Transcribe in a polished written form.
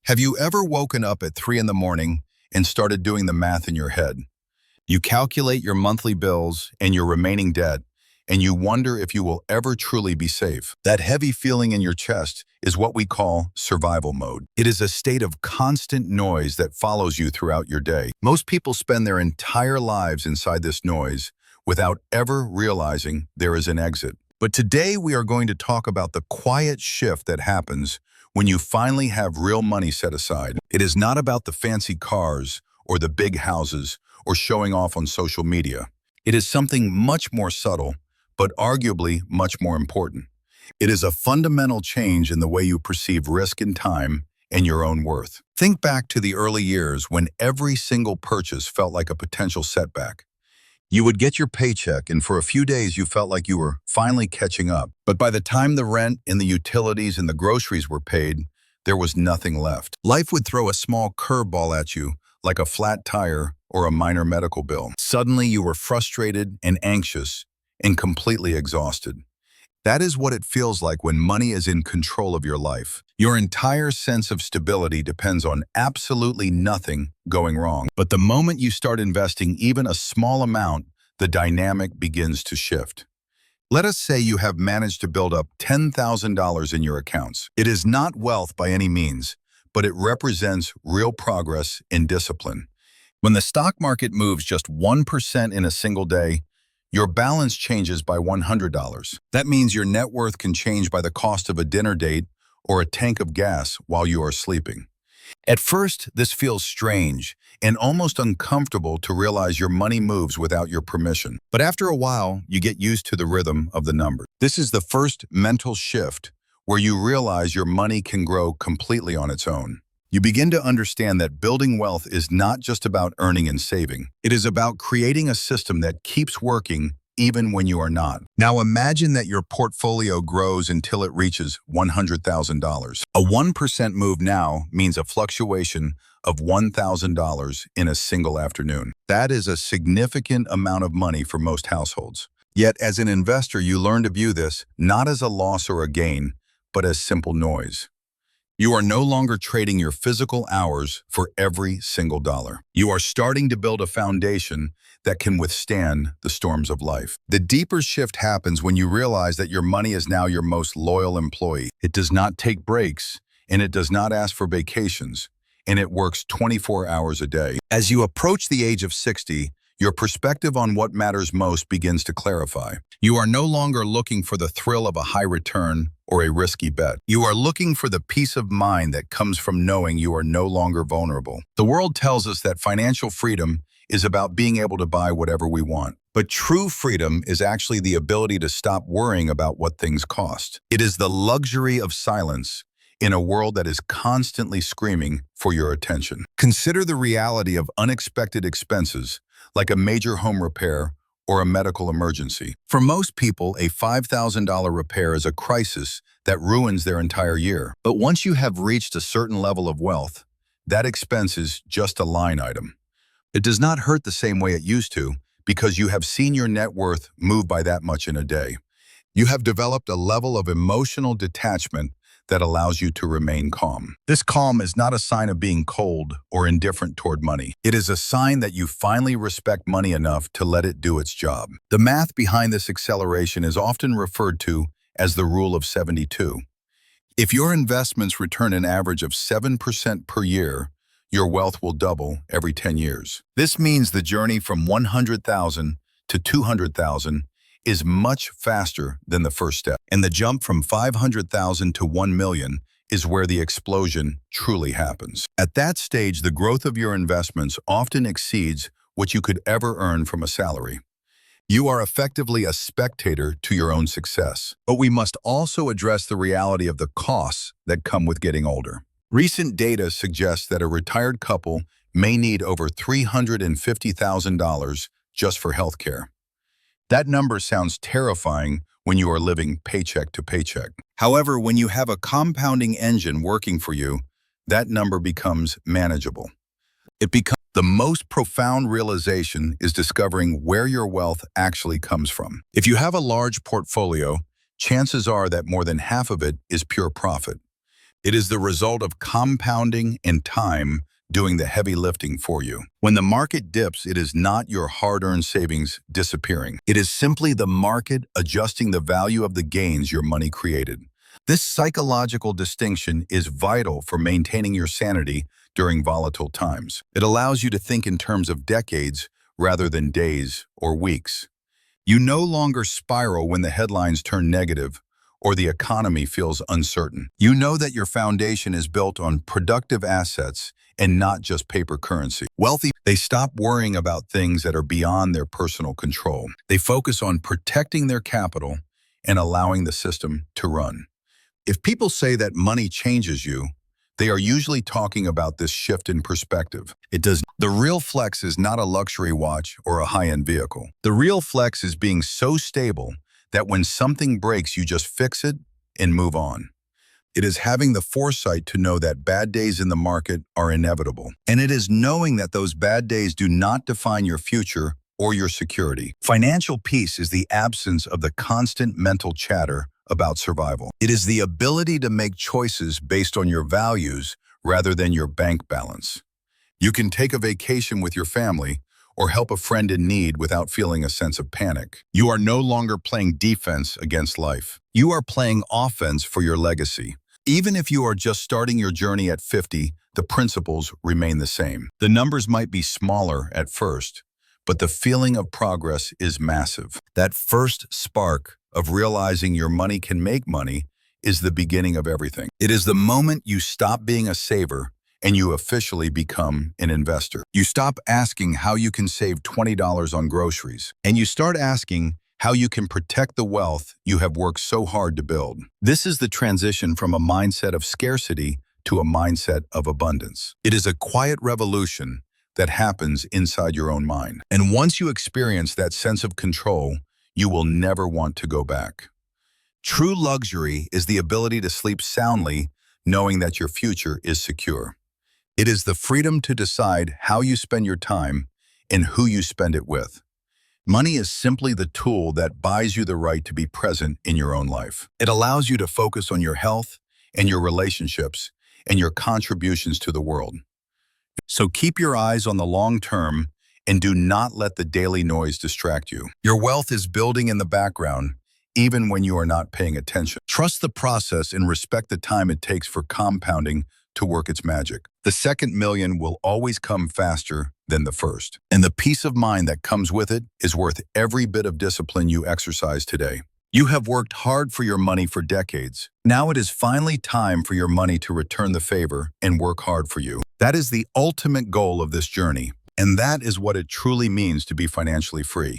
Have you ever woken up at 3 in the morning and started doing the math in your head? You calculate your monthly bills and your remaining debt, and you wonder if you will ever truly be safe. That heavy feeling in your chest is what we call survival mode. It is a state of constant noise that follows you throughout your day. Most people spend their entire lives inside this noise without ever realizing there is an exit. But today we are going to talk about the quiet shift that happens when you finally have real money set aside. It is not about the fancy cars or the big houses or showing off on social media. It is something much more subtle, but arguably much more important. It is a fundamental change in the way you perceive risk and time and your own worth. Think back to the early years when every single purchase felt like a potential setback. You would get your paycheck, and for a few days you felt like you were finally catching up. But by the time the rent and the utilities and the groceries were paid, there was nothing left. Life would throw a small curveball at you, like a flat tire or a minor medical bill. Suddenly you were frustrated and anxious and completely exhausted. That is what it feels like when money is in control of your life. Your entire sense of stability depends on absolutely nothing going wrong. But the moment you start investing even a small amount, the dynamic begins to shift. Let us say you have managed to build up $10,000 in your accounts. It is not wealth by any means, but it represents real progress and discipline. When the stock market moves just 1% in a single day, your balance changes by $100. That means your net worth can change by the cost of a dinner date or a tank of gas while you are sleeping. At first, this feels strange and almost uncomfortable to realize your money moves without your permission. But after a while, you get used to the rhythm of the numbers. This is the first mental shift where you realize your money can grow completely on its own. You begin to understand that building wealth is not just about earning and saving. It is about creating a system that keeps working even when you are not. Now imagine that your portfolio grows until it reaches $100,000. A 1% move now means a fluctuation of $1,000 in a single afternoon. That is a significant amount of money for most households. Yet as an investor, you learn to view this not as a loss or a gain, but as simple noise. You are no longer trading your physical hours for every single dollar. You are starting to build a foundation that can withstand the storms of life. The deeper shift happens when you realize that your money is now your most loyal employee. It does not take breaks, and it does not ask for vacations, and it works 24 hours a day. As you approach the age of 60, your perspective on what matters most begins to clarify. You are no longer looking for the thrill of a high return or a risky bet. You are looking for the peace of mind that comes from knowing you are no longer vulnerable. The world tells us that financial freedom is about being able to buy whatever we want. But true freedom is actually the ability to stop worrying about what things cost. It is the luxury of silence in a world that is constantly screaming for your attention. Consider the reality of unexpected expenses, like a major home repair or a medical emergency. For most people, a $5,000 repair is a crisis that ruins their entire year. But once you have reached a certain level of wealth, that expense is just a line item. It does not hurt the same way it used to because you have seen your net worth move by that much in a day. You have developed a level of emotional detachment that allows you to remain calm. This calm is not a sign of being cold or indifferent toward money. It is a sign that you finally respect money enough to let it do its job. The math behind this acceleration is often referred to as the rule of 72. If your investments return an average of 7% per year, your wealth will double every 10 years. This means the journey from 100,000 to 200,000 is much faster than the first step. And the jump from 500,000 to 1 million is where the explosion truly happens. At that stage, the growth of your investments often exceeds what you could ever earn from a salary. You are effectively a spectator to your own success. But we must also address the reality of the costs that come with getting older. Recent data suggests that a retired couple may need over $350,000 just for healthcare. That number sounds terrifying when you are living paycheck to paycheck. However, when you have a compounding engine working for you, that number becomes manageable. The most profound realization is discovering where your wealth actually comes from. If you have a large portfolio, chances are that more than half of it is pure profit. It is the result of compounding and time doing the heavy lifting for you. When the market dips, it is not your hard-earned savings disappearing. It is simply the market adjusting the value of the gains your money created. This psychological distinction is vital for maintaining your sanity during volatile times. It allows you to think in terms of decades rather than days or weeks. You no longer spiral when the headlines turn negative or the economy feels uncertain. You know that your foundation is built on productive assets and not just paper currency. Wealthy, they stop worrying about things that are beyond their personal control. They focus on protecting their capital and allowing the system to run. If people say that money changes you, they are usually talking about this shift in perspective. It does. The real flex is not a luxury watch or a high-end vehicle. The real flex is being so stable that when something breaks, you just fix it and move on. It is having the foresight to know that bad days in the market are inevitable. And it is knowing that those bad days do not define your future or your security. Financial peace is the absence of the constant mental chatter about survival. It is the ability to make choices based on your values rather than your bank balance. You can take a vacation with your family or help a friend in need without feeling a sense of panic. You are no longer playing defense against life. You are playing offense for your legacy. Even if you are just starting your journey at 50, the principles remain the same. The numbers might be smaller at first, but the feeling of progress is massive. That first spark of realizing your money can make money is the beginning of everything. It is the moment you stop being a saver and you officially become an investor. You stop asking how you can save $20 on groceries, and you start asking how you can protect the wealth you have worked so hard to build. This is the transition from a mindset of scarcity to a mindset of abundance. It is a quiet revolution that happens inside your own mind. And once you experience that sense of control, you will never want to go back. True luxury is the ability to sleep soundly knowing that your future is secure. It is the freedom to decide how you spend your time and who you spend it with. Money is simply the tool that buys you the right to be present in your own life. It allows you to focus on your health and your relationships and your contributions to the world. So keep your eyes on the long term and do not let the daily noise distract you. Your wealth is building in the background, even when you are not paying attention. Trust the process and respect the time it takes for compounding to work its magic. The second million will always come faster than the first. And the peace of mind that comes with it is worth every bit of discipline you exercise today. You have worked hard for your money for decades. Now it is finally time for your money to return the favor and work hard for you. That is the ultimate goal of this journey. And that is what it truly means to be financially free.